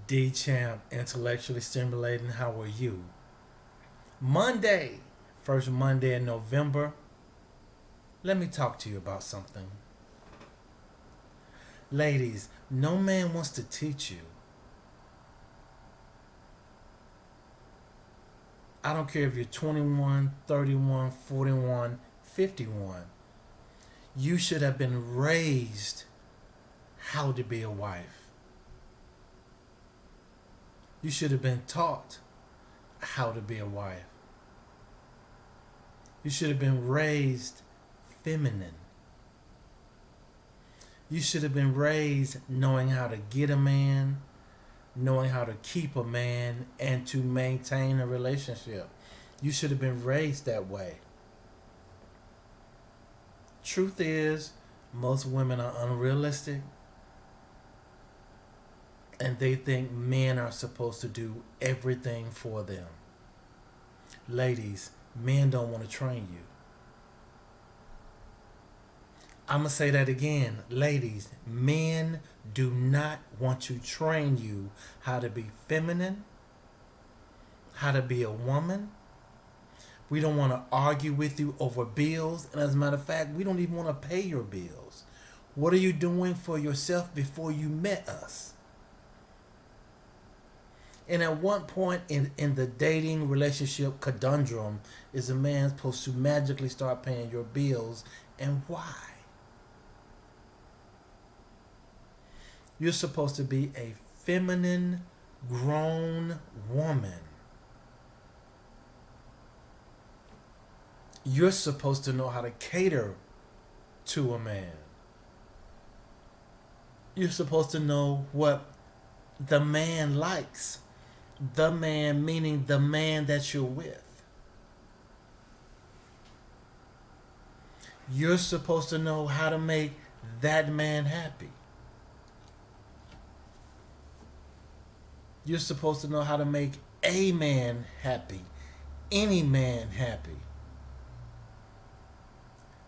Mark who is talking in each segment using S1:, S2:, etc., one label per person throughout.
S1: D Champ, intellectually stimulating. How are you? Monday, first Monday in November. Let me talk to you about something. Ladies, no man wants to teach you. I don't care if you're 21, 31, 41, 51. You should have been raised how to be a wife. You should have been taught how to be a wife. You should have been raised feminine. You should have been raised knowing how to get a man, knowing how to keep a man, and to maintain a relationship. You should have been raised that way. Truth is, most women are unrealistic and they think men are supposed to do everything for them. Ladies, men don't want to train you. I'm going to say that again. Ladies, men do not want to train you how to be feminine, how to be a woman. We don't want to argue with you over bills. And as a matter of fact, we don't even want to pay your bills. What are you doing for yourself before you met us? And at one point in the dating relationship conundrum is a man supposed to magically start paying your bills, and why? You're supposed to be a feminine, grown woman. You're supposed to know how to cater to a man. You're supposed to know what the man likes. The man meaning the man that you're with. You're supposed to know how to make that man happy. You're supposed to know how to make a man happy. Any man happy.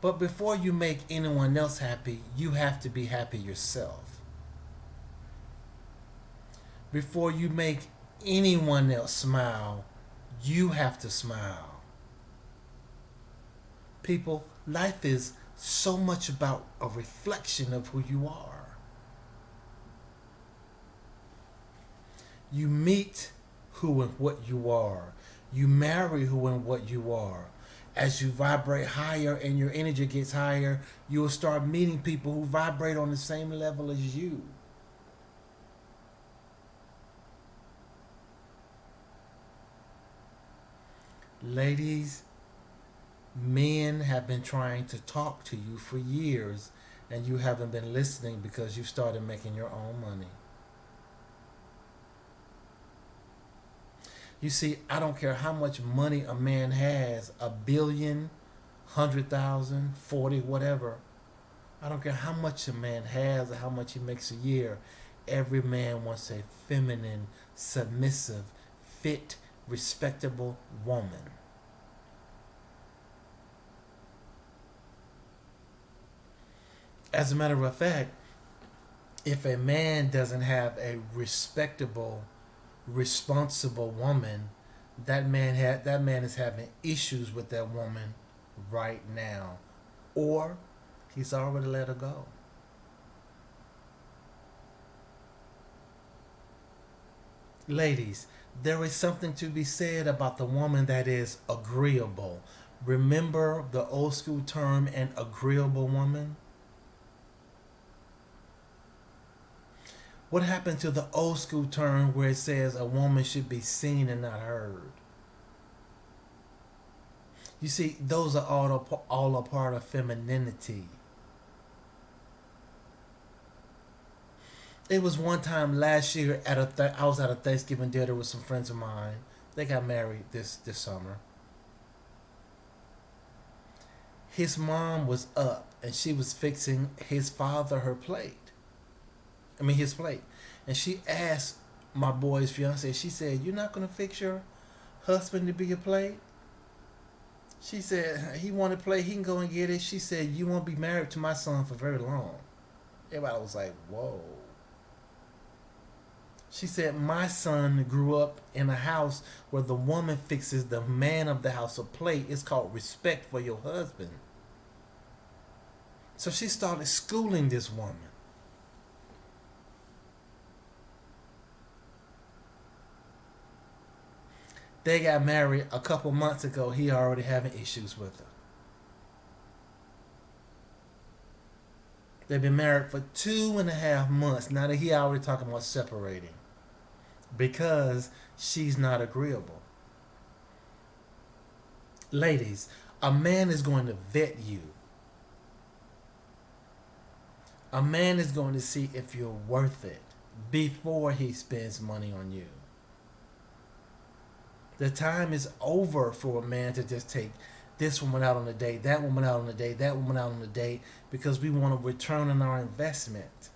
S1: But before you make anyone else happy, you have to be happy yourself. Before you make anyone else smile, you have to smile. People, life is so much about a reflection of who you are. You meet who and what you are. You marry who and what you are. As you vibrate higher and your energy gets higher, you'll start meeting people who vibrate on the same level as you. Ladies, men have been trying to talk to you for years and you haven't been listening because you started making your own money. You see, I don't care how much money a man has, a billion, 100,000, 40, whatever. I don't care how much a man has or how much he makes a year. Every man wants a feminine, submissive, fit, respectable woman. As a matter of fact, if a man doesn't have a respectable, responsible woman, that man is having issues with that woman right now, or he's already let her go. Ladies, there is something to be said about the woman that is agreeable. Remember the old school term, an agreeable woman? What happened to the old school term where it says a woman should be seen and not heard? You see, those are all a part of femininity. It was one time last year I was at a Thanksgiving dinner with some friends of mine. They got married this summer. His mom was up and she was fixing his father his plate. And she asked my boy's fiance, she said, "You're not going to fix your husband to be a plate?" She said, "He wanted a plate, he can go and get it." She said, "You won't be married to my son for very long." Everybody was like, whoa. She said, my son grew up in a house where the woman fixes the man of the house a plate. It's called respect for your husband. So she started schooling this woman. They got married a couple months ago. He already having issues with her. They've been married for 2.5 months. Now that he already talking about separating because she's not agreeable. Ladies, a man is going to vet you. A man is going to see if you're worth it before he spends money on you. The time is over for a man to just take this woman out on a date, that woman out on a date, that woman out on a date, because we want a return on our investment.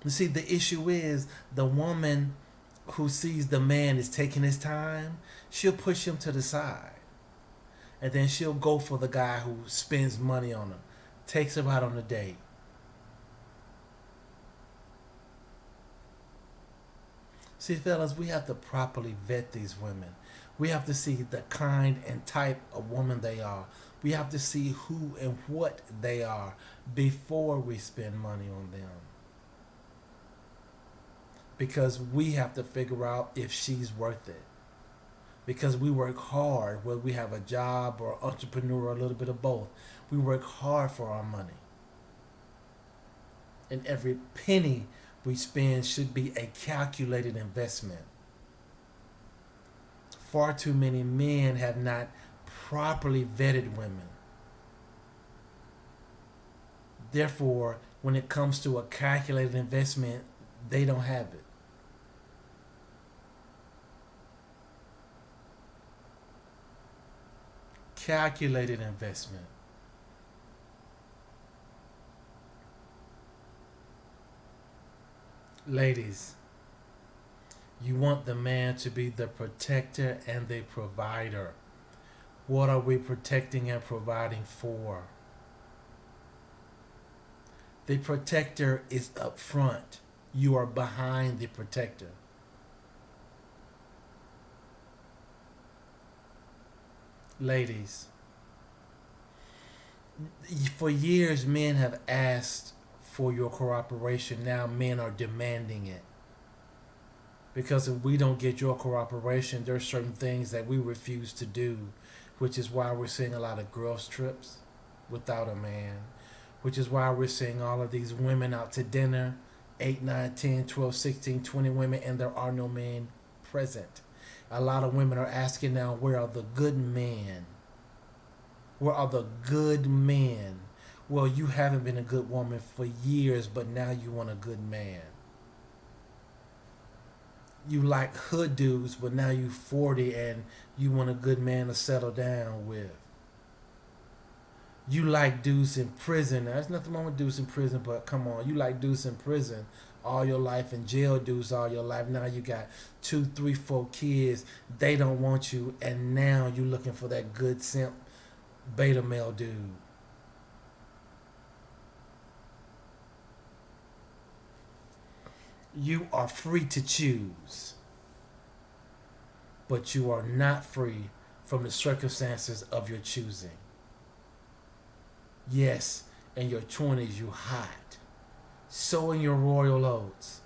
S1: You see, the issue is the woman who sees the man is taking his time, she'll push him to the side. And then she'll go for the guy who spends money on her, takes her out on a date. See, fellas, we have to properly vet these women. We have to see the kind and type of woman they are. We have to see who and what they are before we spend money on them. Because we have to figure out if she's worth it. Because we work hard, whether we have a job or entrepreneur or a little bit of both. We work hard for our money. And every penny we spend should be a calculated investment. Far too many men have not properly vetted women. Therefore, when it comes to a calculated investment, they don't have it. Calculated investment. Ladies, you want the man to be the protector and the provider. What are we protecting and providing for? The protector is up front. You are behind the protector. Ladies, for years men have asked for your cooperation. Now men are demanding it. Because if we don't get your cooperation, there's certain things that we refuse to do, which is why we're seeing a lot of girls' trips without a man, which is why we're seeing all of these women out to dinner, 8, 9, 10, 12, 16, 20 women, and there are no men present. A lot of women are asking now, where are the good men? Where are the good men? Well, you haven't been a good woman for years, but now you want a good man. You like hood dudes, but now you 40 and you want a good man to settle down with. You like dudes in prison. Now, there's nothing wrong with dudes in prison, but come on, you like dudes in prison all your life and jail dudes all your life. Now you got 2, 3, 4 kids. They don't want you, and now you looking for that good simp beta male dude. You are free to choose, but you are not free from the circumstances of your choosing. Yes, in your 20s you hot, sowing your royal oats.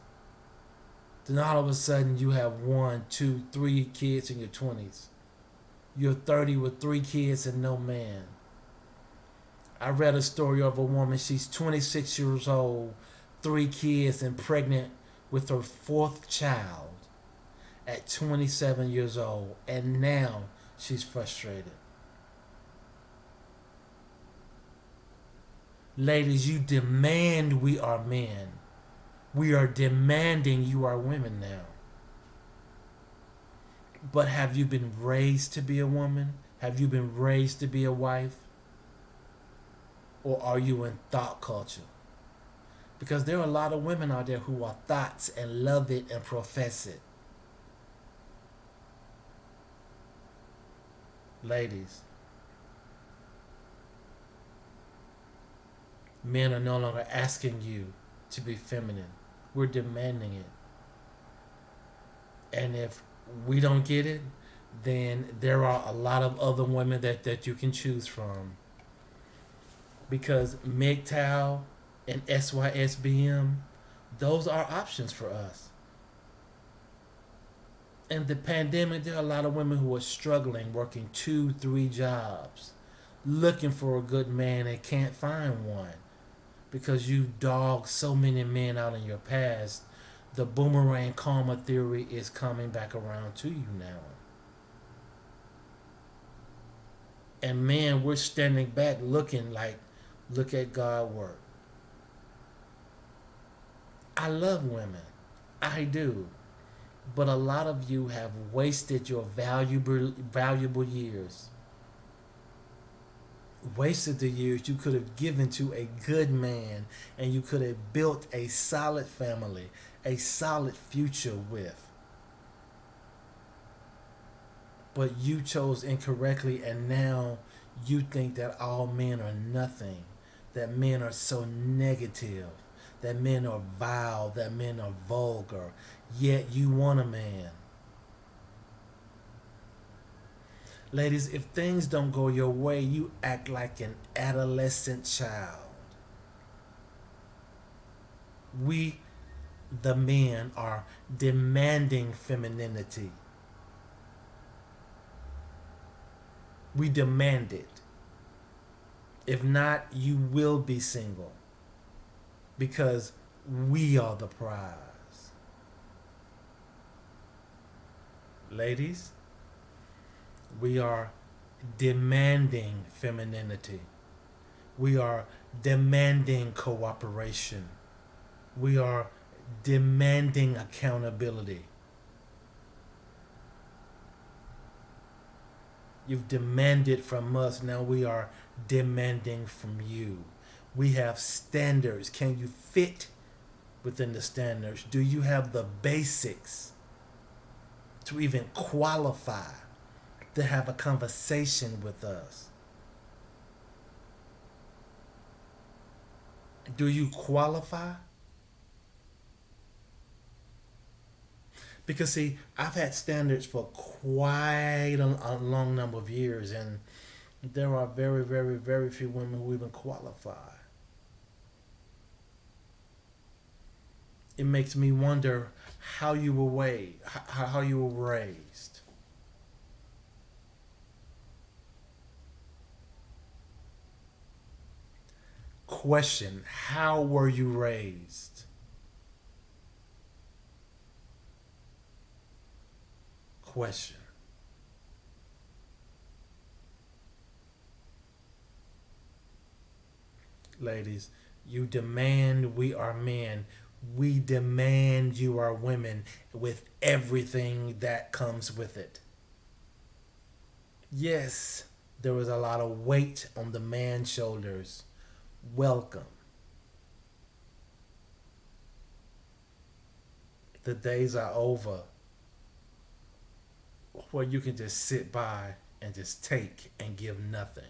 S1: Then all of a sudden you have 1, 2, 3 kids in your 20s. You're 30 with 3 kids and no man. I read a story of a woman, she's 26 years old, 3 kids, and pregnant with her 4th child at 27 years old, and now she's frustrated. Ladies, you demand we are men. We are demanding you are women now. But have you been raised to be a woman? Have you been raised to be a wife? Or are you in thought culture? Because there are a lot of women out there who are thoughts and love it and profess it. Ladies, men are no longer asking you to be feminine. We're demanding it. And if we don't get it, then there are a lot of other women that you can choose from. Because MGTOW and SYSBM, those are options for us. In the pandemic, there are a lot of women who are struggling, working 2, 3 jobs, looking for a good man and can't find one because you dogged so many men out in your past. The boomerang karma theory is coming back around to you now. And man, we're standing back looking like, look at God work. I love women. I do. But a lot of you have wasted your valuable years. Wasted the years you could have given to a good man, and you could have built a solid family, a solid future with. But you chose incorrectly, and now you think that all men are nothing, that men are so negative, that men are vile, that men are vulgar, yet you want a man. Ladies, if things don't go your way, you act like an adolescent child. We, the men, are demanding femininity. We demand it. If not, you will be single. Because we are the prize. Ladies, we are demanding femininity. We are demanding cooperation. We are demanding accountability. You've demanded from us, now we are demanding from you. We have standards. Can you fit within the standards? Do you have the basics to even qualify to have a conversation with us? Do you qualify? Because see, I've had standards for quite a long number of years, and there are very, very, very few women who even qualify. It makes me wonder how you were how you were raised. Question: how were you raised? Question. Ladies, you demand we are men. We demand you are women with everything that comes with it. Yes, there was a lot of weight on the man's shoulders. Welcome. The days are over where you can just sit by and just take and give nothing.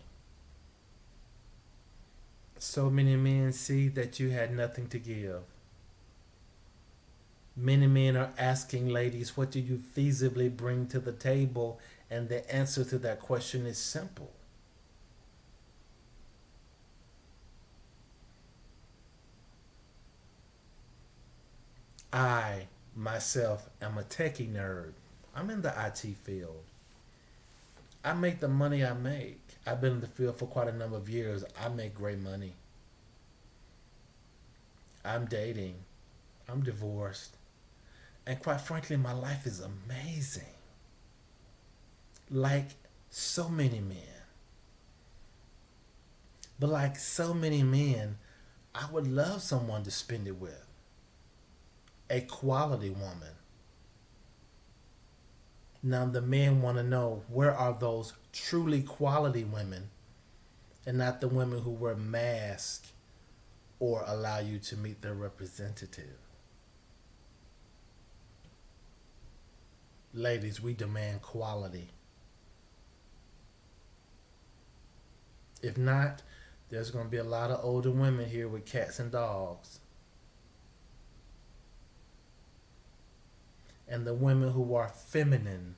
S1: So many men see that you had nothing to give. Many men are asking ladies, what do you feasibly bring to the table? And the answer to that question is simple. I, myself, am a techie nerd. I'm in the IT field. I make the money I make. I've been in the field for quite a number of years. I make great money. I'm dating. I'm divorced. And quite frankly, my life is amazing. Like so many men. But like so many men, I would love someone to spend it with. A quality woman. Now the men want to know, where are those truly quality women and not the women who wear masks or allow you to meet their representative. Ladies, we demand quality. If not, there's going to be a lot of older women here with cats and dogs. and the women who are feminine,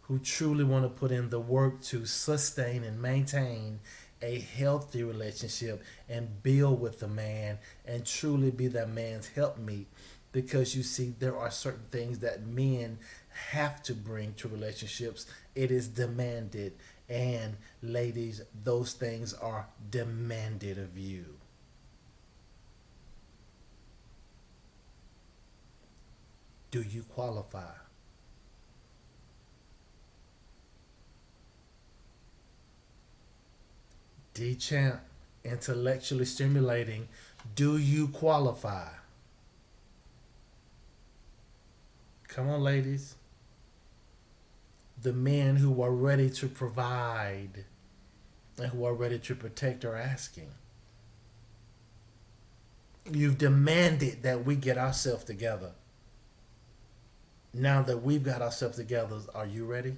S1: who truly want to put in the work to sustain and maintain a healthy relationship and build with the man and truly be that man's helpmeet. Because you see, there are certain things that men have to bring to relationships. It is demanded. And ladies, those things are demanded of you. Do you qualify? D Champ, intellectually stimulating. Do you qualify? Come on, ladies. The men who are ready to provide and who are ready to protect are asking. You've demanded that we get ourselves together. Now that we've got ourselves together, are you ready?